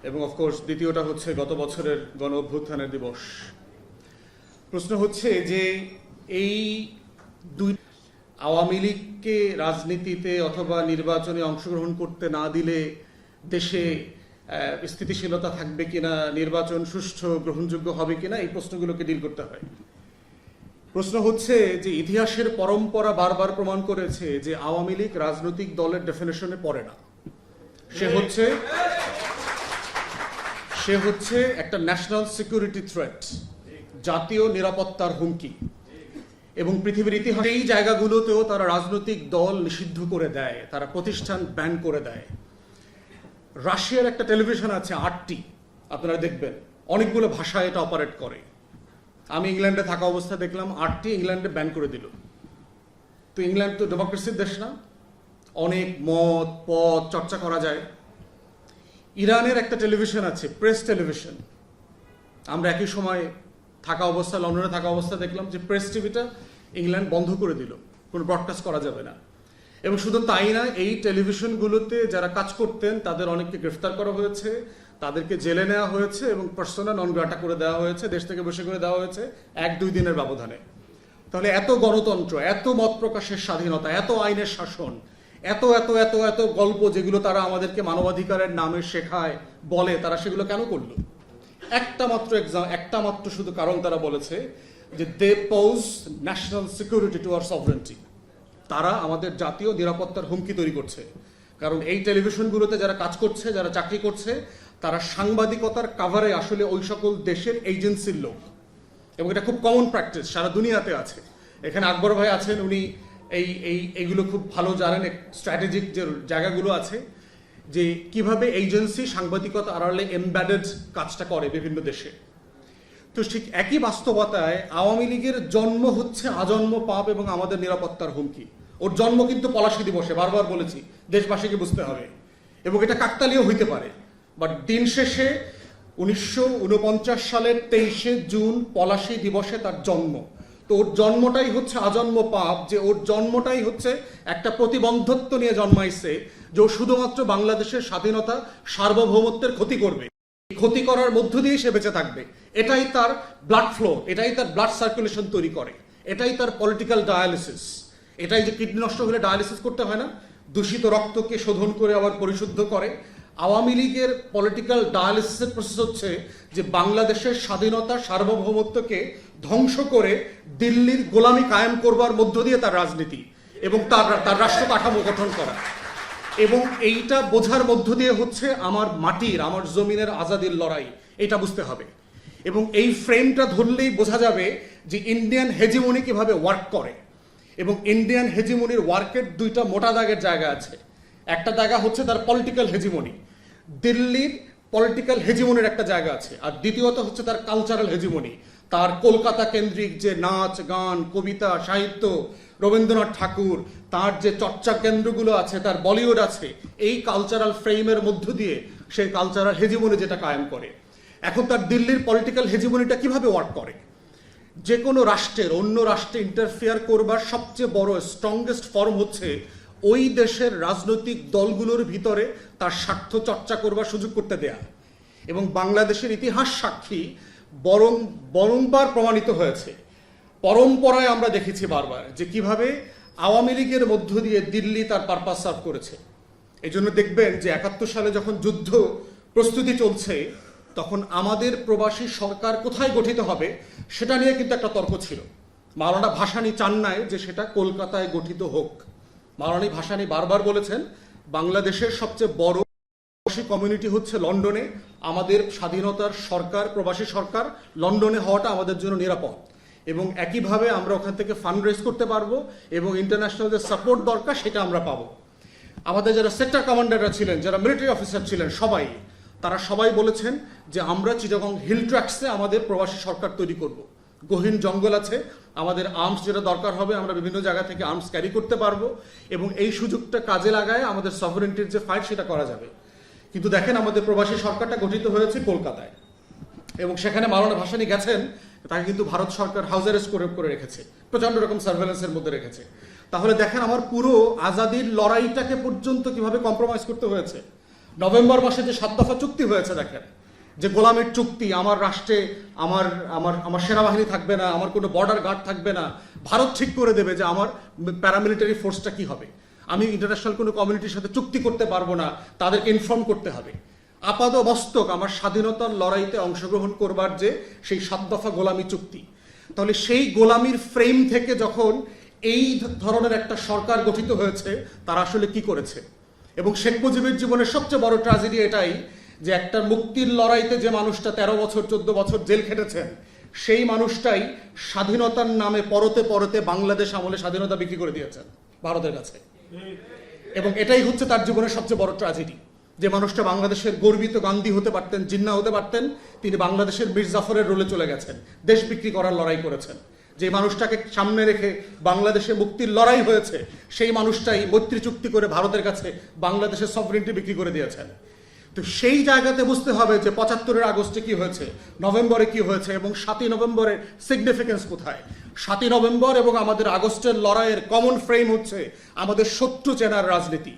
এবং অফকোর্স দ্বিতীয়টা হচ্ছে গত বছরের গণ অভ্যুত্থানের দিবস। প্রশ্ন হচ্ছে যে এই দুই আওয়ামী লীগকে রাজনীতিতে অথবা নির্বাচনে অংশগ্রহণ করতে না দিলে দেশে স্থিতিশীলতা থাকবে কিনা, নির্বাচন সুষ্ঠু গ্রহণযোগ্য হবে কিনা, এই প্রশ্নগুলোকে ডিল করতে হয়। প্রশ্ন হচ্ছে যে ইতিহাসের পরম্পরা বারবার প্রমাণ করেছে যে আওয়ামী লীগ রাজনৈতিক দলের ডেফিনেশনে পড়ে না। সে হচ্ছে একটা ন্যাশনাল সিকিউরিটি থ্রেট, জাতীয় নিরাপত্তার হুমকি। এবং পৃথিবীর ইতিহাসে এই জায়গাগুলোতেও তারা রাজনৈতিক দল নিষিদ্ধ করে দেয়, তারা প্রতিষ্ঠান ব্যান করে দেয়। রাশিয়ার একটা টেলিভিশন আছে RT, আপনারা দেখবেন অনেকগুলো ভাষায় এটা অপারেট করে। আমি ইংল্যান্ডে থাকা অবস্থায় দেখলাম RT ইংল্যান্ডে ব্যান করে দিল। তো ইংল্যান্ড তো ডেমোক্রেসির দেশ না, অনেক মত পথ চর্চা করা যায়। ইরানের একটা টেলিভিশন আছে, প্রেস টেলিভিশন। আমরা একই সময় থাকা অবস্থা, লন্ডনে থাকা অবস্থা দেখলাম যে প্রেস টিভিটা ইংল্যান্ড বন্ধ করে দিল, কোনো ব্রডকাস্ট করা যাবে না। এবং শুধু তাই না, এই টেলিভিশনগুলোতে যারা কাজ করতেন তাদের অনেককে গ্রেফতার করা হয়েছে, তাদেরকে জেলে নেওয়া হয়েছে এবং পার্সোনা নন গ্রাটা করে দেওয়া হয়েছে, দেশ থেকে বসে করে দেওয়া হয়েছে 1-2 দিনের ব্যবধানে। তাহলে এত গণতন্ত্র, এত মত প্রকাশের স্বাধীনতা, এত আইনের শাসন, এত এত এত এত গল্প যেগুলো তারা আমাদেরকে মানবাধিকারের নামে শেখায়, বলে, তারা সেগুলো কেন করলো? একটা মাত্র শুধু কারণ তারা বলেছে যে they pose national security to our sovereignty. তারা আমাদের জাতীয় নিরাপত্তার হুমকি তৈরি করছে। কারণ এই টেলিভিশনগুলোতে যারা কাজ করছে, যারা চাকরি করছে, তারা সাংবাদিকতার কাভারে আসলে ওই সকল দেশের এজেন্সির লোক। এবং এটা খুব কমন প্র্যাকটিস, সারা দুনিয়াতে আছে। এখানে আকবর ভাই আছেন, উনি এইগুলো খুব ভালো জানেন, স্ট্র্যাটেজিক যে জায়গাগুলো আছে, যে কিভাবে এজেন্সি সাংবাদিকতা আড়ালে এমবেডেড কাজটা করে বিভিন্ন দেশে। তো ঠিক একই বাস্তবতায় আওয়ামী লীগের জন্ম হচ্ছে আজন্ম পাপ এবং আমাদের নিরাপত্তার হুমকি। ওর জন্ম কিন্তু পলাশী দিবসে, বারবার বলেছি, দেশবাসীকে বুঝতে হবে। এবং এটা কাকতালীয় হইতে পারে, বাট দিন শেষে 1949 সালের 23শে জুন পলাশী দিবসে তার জন্ম। তো ওর জন্মটাই হচ্ছে আজন্ম পাপ, যে ওর জন্মটাই হচ্ছে একটা প্রতিবন্ধত্ব নিয়ে জন্মাইছে, যে ও শুধুমাত্র বাংলাদেশের স্বাধীনতা সার্বভৌমত্বের ক্ষতি করবে, ক্ষতি করার মধ্য দিয়ে সে বেঁচে থাকবে। এটাই তার ব্লাড ফ্লো, এটাই তার ব্লাড সার্কুলেশন তৈরি করে, এটাই তার পলিটিক্যাল ডায়ালিসিস। এটাই যে কিডনি নষ্ট হলে ডায়ালিসিস করতে হয় না, দূষিত রক্তকে শোধন করে আবার পরিশুদ্ধ করে। আওয়ামী লীগের পলিটিক্যাল ডায়ালিসিসের প্রসেস হচ্ছে যে বাংলাদেশের স্বাধীনতা সার্বভৌমত্বকে ধ্বংস করে দিল্লির গোলামি কায়েম করবার মধ্য দিয়ে তার রাজনীতি এবং তার রাষ্ট্র কাঠামো গঠন করা। এবং এইটা বোঝার মধ্য দিয়ে হচ্ছে আমার মাটির, আমার জমিনের আজাদির লড়াই, এটা বুঝতে হবে। এবং এই ফ্রেমটা ধরলেই বোঝা যাবে যে ইন্ডিয়ান হেজিমনি কিভাবে ওয়ার্ক করে। এবং ইন্ডিয়ান হেজিমনির ওয়ার্কের দুইটা মোটা দাগের জায়গা আছে। একটা জায়গা হচ্ছে তার পলিটিক্যাল হেজিমনি, দিল্লির পলিটিক্যাল হেজিমনির একটা জায়গা আছে। আর দ্বিতীয়ত হচ্ছে তার কালচারাল হেজিমনি, তার কলকাতা কেন্দ্রিক যে নাচ গান কবিতা সাহিত্য, রবীন্দ্রনাথ ঠাকুর, তার যে চর্চা কেন্দ্রগুলো আছে, তার বলিউড আছে, এই কালচারাল ফ্রেমের মধ্য দিয়ে সেই কালচারাল হেজিমনি যেটা কায়েম করে। এখন তার দিল্লির পলিটিক্যাল হেজিমনিটা কিভাবে ওয়ার্ক করে? যে কোনো রাষ্ট্রের অন্য রাষ্ট্রে ইন্টারফেয়ার করবার সবচেয়ে বড় স্ট্রংগেস্ট ফর্ম হচ্ছে ওই দেশের রাজনৈতিক দলগুলোর ভিতরে তার স্বার্থ চর্চা করবার সুযোগ করতে দেয়া। এবং বাংলাদেশের ইতিহাস সাক্ষী, বরংবার প্রমাণিত হয়েছে, পরম্পরায় আমরা দেখেছি বারবার, যে কিভাবে আওয়ামী লীগের মধ্য দিয়ে দিল্লি তার পারপাস সার্ভ করেছে। এই জন্য দেখবেন যে 71 সালে যখন যুদ্ধ প্রস্তুতি চলছে, তখন আমাদের প্রবাসী সরকার কোথায় গঠিত হবে সেটা নিয়ে কিন্তু একটা তর্ক ছিল। মাওলানা ভাসানী চান নাই যে সেটা কলকাতায় গঠিত হোক। মাওলানা ভাসানী বারবার বলেছেন বাংলাদেশের সবচেয়ে বড় প্রবাসী কমিউনিটি হচ্ছে লন্ডনে, আমাদের স্বাধীনতার সরকার, প্রবাসী সরকার লন্ডনে হওয়াটা আমাদের জন্য নিরাপদ। এবং একইভাবে আমরা ওখান থেকে ফান্ড রেজ করতে পারবো এবং ইন্টারন্যাশনাল যে সাপোর্ট দরকার সেটা আমরা পাবো। আমাদের যারা সেক্টর কমান্ডাররা ছিলেন, যারা মিলিটারি অফিসার ছিলেন, তারা সবাই বলেছেন যে আমরা চিটাগং হিল ট্র্যাক্সে আমাদের প্রবাসী সরকার তৈরি করব। গহীন জঙ্গল আছে, আমাদের আর্মস যেটা দরকার হবে আমরা বিভিন্ন জায়গা থেকে আর্মস ক্যারি করতে পারবো এবং এই সুযোগটা কাজে লাগায় আমাদের সভরেন্টির যে ফাইট সেটা করা যাবে। কিন্তু দেখেন আমাদের প্রবাসী সরকারটা গঠিত হয়েছে কলকাতায় এবং সেখানে মাওলানা ভাসানী গেছেন, তাকে কিন্তু ভারত সরকার হাউস অ্যারেস্ট করে রেখেছে, প্রচন্ড রকম সার্ভেলেন্সের মধ্যে রেখেছে। তাহলে দেখেন আমার পুরো আজাদির লড়াইটাকে পর্যন্ত কিভাবে কম্প্রোমাইজ করতে হয়েছে। নভেম্বর মাসে যে 7 দফা চুক্তি হয়েছে দেখেন, যে গোলামের চুক্তি, আমার রাষ্ট্রে আমার আমার আমার সেনাবাহিনী থাকবে না, আমার কোনো বর্ডার গার্ড থাকবে না, ভারত ঠিক করে দেবে যে আমার প্যারামিলিটারি ফোর্সটা কি হবে, আমি ইন্টারন্যাশনাল কোনো কমিউনিটির সাথে চুক্তি করতে পারবো না, তাদেরকে ইনফর্ম করতে হবে। আপাদমস্তক আমার স্বাধীনতার লড়াইতে অংশগ্রহণ করবার যে সেই 7 দফা গোলামি চুক্তি, তাহলে সেই গোলামির ফ্রেম থেকে যখন এই ধরনের একটা সরকার গঠিত হয়েছে, তারা আসলে কি করেছে। এবং শেখ মুজিবের জীবনের সবচেয়ে বড় ট্র্যাজেডি এটাই যে একটা মুক্তির লড়াইতে যে মানুষটা 13 বছর 14 বছর জেল খেটেছেন, সেই মানুষটাই স্বাধীনতার নামে পরতে পরতে বাংলাদেশ আমলে স্বাধীনতা বিক্রি করে দিয়েছেন ভারতের কাছে। এবং এটাই হচ্ছে তার জীবনের সবচেয়ে বড় ট্র্যাজেডি, যে মানুষটা বাংলাদেশের গর্বিত গান্ধী হতে পারতেন, জিন্না হতে পারতেন, তিনি বাংলাদেশের মীর জাফরের রোলে চলে গেছেন, দেশ বিক্রি করার লড়াই করেছেন। যে মানুষটাকে সামনে রেখে বাংলাদেশে মুক্তির লড়াই হয়েছে, সেই মানুষটাই মৈত্রী চুক্তি করে ভারতের কাছে বাংলাদেশের সভরেনিটি বিক্রি করে দিয়েছেন। তো সেই জায়গাতে বুঝতে হবে যে 75 আগস্টে কি হয়েছে, নভেম্বরে কি হয়েছে, এবং 7ই নভেম্বরের সিগনিফিকেন্স কোথায়। 7ই নভেম্বর এবং আমাদের আগস্টের লড়াইয়ের কমন ফ্রেম হচ্ছে আমাদের শত্রু চেনার রাজনীতি।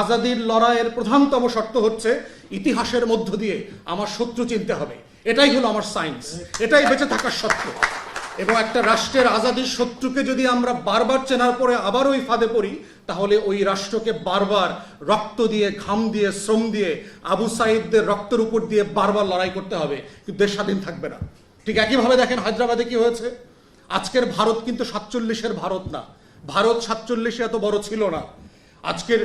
আজাদির লড়াইয়ের প্রধানতম শর্ত হচ্ছে ইতিহাসের মধ্য দিয়ে আমার শত্রু চিনতে হবে, এটাই হলো আমার সায়েন্স, এটাই বেঁচে থাকার সত্য। এবং একটা রাষ্ট্রের আজাদির শত্রুকে যদি আমরা বারবার চেনার পরে আবার ওই ফাঁদে পড়ি, তাহলে ওই রাষ্ট্রকে বারবার রক্ত দিয়ে, ঘাম দিয়ে, শ্রম দিয়ে, আবু সাইদদের রক্তের উপর দিয়ে বারবার লড়াই করতে হবে, কিন্তু দেশ স্বাধীন থাকবে না। ঠিক একইভাবে দেখেন হায়দ্রাবাদে কি হয়েছে। আজকের ভারত কিন্তু 47-এর ভারত না, ভারত 47-এ এত বড় ছিল না। আজকের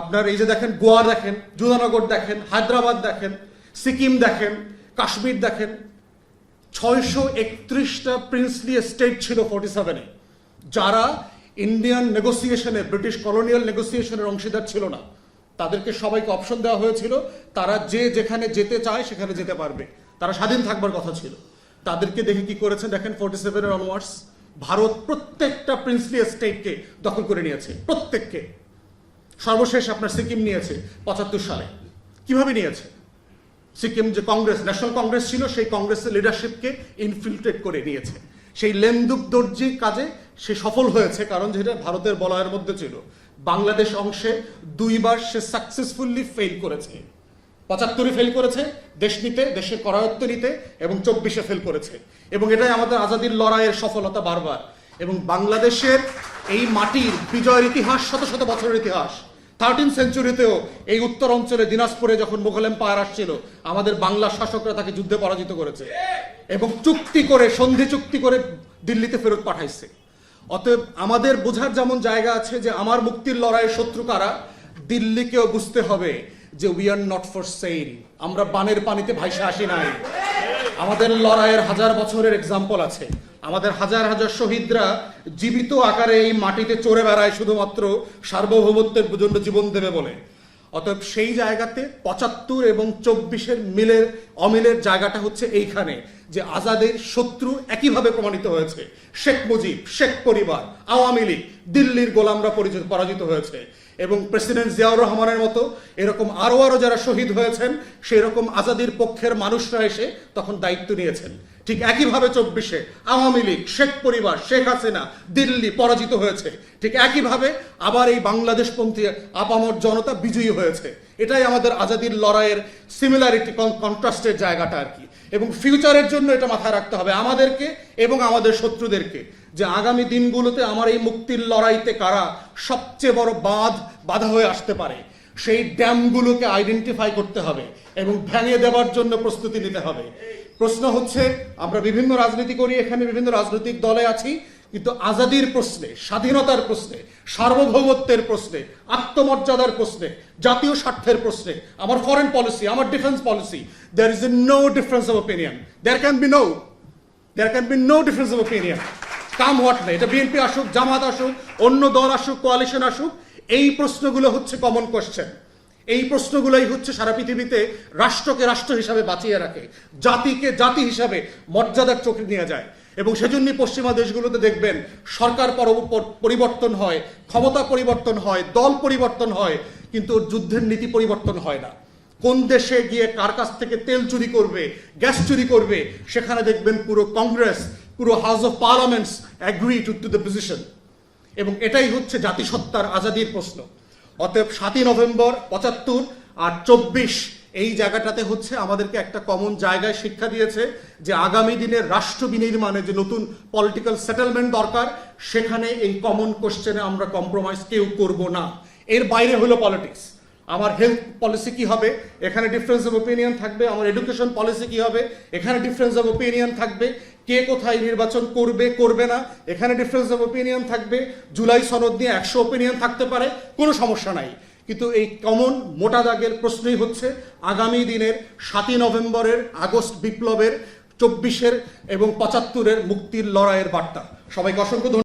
আপনার এই যে দেখেন, গোয়া দেখেন, জুনানগর দেখেন, হায়দ্রাবাদ দেখেন, সিকিম দেখেন, কাশ্মীর দেখেন, 631টা প্রিন্সলি স্টেট ছিল 47-এ, যারা ইন্ডিয়ান নেগোসিয়েশনে, ব্রিটিশ কলোনিয়াল নেগোসিয়েশনের অংশীদার ছিল না। তাদেরকে সবাইকে অপশন দেওয়া হয়েছিল, তারা যে যেখানে যেতে চায় সেখানে যেতে পারবে, তারা স্বাধীন থাকবার কথা ছিল। তাদেরকে দেখে কি করেছেন দেখেন, 47-এর অনওয়ার্ডস ভারত প্রত্যেকটা প্রিন্সলি স্টেটকে দখল করে নিয়েছে, প্রত্যেককে। সর্বশেষ আপনার সিকিম নিয়েছে 75 সালে। কিভাবে নিয়েছে? সিকিম যে কংগ্রেস, ন্যাশনাল কংগ্রেস ছিল, সেই কংগ্রেসের লিডারশিপকে ইনফিল্ট্রেট করে নিয়েছে। সেই লেন্দুক দর্জি কাজে সে সফল হয়েছে, কারণ যেটা ভারতের বলয়ের মধ্যে ছিল। বাংলাদেশ অংশে 2বার সে সাকসেসফুলি ফেল করেছে। 75-এ ফেল করেছে দেশ নিতে, দেশের করায়ত্ত নিতে, এবং 24-এ ফেল করেছে। এবং এটাই আমাদের আজাদির লড়াইয়ের সফলতা বারবার। এবং বাংলাদেশের এই মাটির বিজয়ের ইতিহাস শত শত বছরের ইতিহাস। 13th সেঞ্চুরিতেও এই উত্তর অঞ্চলে দিনাজপুরে যখন মুঘল এম্পায়ার আসছিল, আমাদের বাংলা শাসকরা তাকে যুদ্ধে পরাজিত করেছে এবং চুক্তি করে, সন্ধি চুক্তি করে দিল্লিতে ফেরত পাঠাইছে। অতএব আমাদের বোঝার যেমন জায়গা আছে যে আমার মুক্তির লড়াইয়ের শত্রু কারা, দিল্লিকেও বুঝতে হবে যে we are not for sale, আমরা বানের পানিতে ভাইসা আসি নাই। আমাদের লড়াইয়ের হাজার বছরের এক্সাম্পল আছে। আমাদের হাজার হাজার শহীদরা জীবিত আকারে এই মাটিতে চড়ে বেড়ায় শুধুমাত্র সার্বভৌমত্বের জন্য জীবন দেবে বলে। অতএব সেই জায়গাতে 75 এবং 24-এর মিলের অমিলের জায়গাটা হচ্ছে এইখানে, যে আজাদের শত্রু একইভাবে প্রমাণিত হয়েছে। শেখ মুজিব, শেখ পরিবার, আওয়ামী লীগ, দিল্লির গোলামরা পরাজিত হয়েছে। এবং প্রেসিডেন্ট জিয়াউর রহমানের মতো এরকম আরো যারা শহীদ হয়েছেন, সেই রকম আজাদির পক্ষের মানুষরা এসে তখন দায়িত্ব নিয়েছেন। ঠিক একইভাবে 24-এ আওয়ামী লীগ, শেখ পরিবার, শেখ হাসিনা, দিল্লি পরাজিত হয়েছে। ঠিক একইভাবে আবার এই বাংলাদেশপন্থী আপামর জনতা বিজয়ী হয়েছে। এটাই আমাদের আজাদির লড়াইয়ের সিমিলারিটি, কন্ট্রাস্টের জায়গাটা আর কি। এবং ফিউচারের জন্য এটা মাথায় রাখতে হবে আমাদেরকে এবং আমাদের শত্রুদেরকে, যে আগামী দিনগুলোতে আমার এই মুক্তির লড়াইতে কারা সবচেয়ে বড় বাধা হয়ে আসতে পারে, সেই ড্যামগুলোকে আইডেন্টিফাই করতে হবে এবং ভেঙে দেওয়ার জন্য প্রস্তুতি নিতে হবে। প্রশ্ন হচ্ছে, আমরা বিভিন্ন রাজনীতি করি, এখানে বিভিন্ন রাজনৈতিক দলে আছি, কিন্তু আজাদির প্রশ্নে, স্বাধীনতার প্রশ্নে, সার্বভৌমত্বের প্রশ্নে, আত্মমর্যাদার প্রশ্নে, জাতীয় স্বার্থের প্রশ্নে, আমার ফরেন পলিসি, আমার defence policy, there is no difference of opinion. There can be no difference of opinion. Come what না, এটা বিএনপি আসুক, জামাত আসুক, অন্য দল আসুক, কোয়ালিশন আসুক, এই প্রশ্নগুলো হচ্ছে কমন কোয়েশ্চেন। এই প্রশ্নগুলোই হচ্ছে সারা পৃথিবীতে রাষ্ট্রকে রাষ্ট্র হিসাবে বাঁচিয়ে রাখে, জাতিকে জাতি হিসাবে মর্যাদার চোখে নিয়ে যায়। এবং সেজন্যই পশ্চিমা দেশগুলোতে দেখবেন সরকার পরিবর্তন হয়, ক্ষমতা পরিবর্তন হয়, দল পরিবর্তন হয়, কিন্তু যুদ্ধের নীতি পরিবর্তন হয় না। কোন দেশে গিয়ে কার কাছ থেকে তেল চুরি করবে, গ্যাস চুরি করবে, সেখানে দেখবেন পুরো কংগ্রেস, পুরো house of parliaments agree to the position. এবং এটাই হচ্ছে জাতিসত্তার আজাদির প্রশ্ন। অতএব 7ই নভেম্বর 75 আর 24 এই জায়গাটাতে হচ্ছে আমাদেরকে একটা কমন জায়গায় শিক্ষা দিয়েছে যে আগামী দিনের রাষ্ট্র বিনির্মাণে যে নতুন পলিটিক্যাল সেটেলমেন্ট দরকার, সেখানে এই কমন কোশ্চেনে আমরা কম্প্রোমাইজ কেউ করব না। এর বাইরে হলো পলিটিক্স। আমার হেলথ পলিসি কি হবে, এখানে ডিফারেন্স অফ ওপিনিয়ন থাকবে। আমার এডুকেশন পলিসি কি হবে, এখানে ডিফারেন্স অফ ওপিনিয়ন থাকবে। কে কোথায় নির্বাচন করবে করবে না, এখানে ডিফারেন্স অফ ওপিনিয়ন থাকবে। জুলাই সনদ নিয়ে 100 ওপিনিয়ন থাকতে পারে, কোনো সমস্যা নাই। কিন্তু এই কমন মোটা দাগের প্রশ্নই হচ্ছে আগামী দিনের 7ই নভেম্বরের, আগস্ট বিপ্লবের, 24-এর এবং 75-এর মুক্তির লড়াইয়ের বার্তা। সবাইকে অসংখ্য ধন্যবাদ।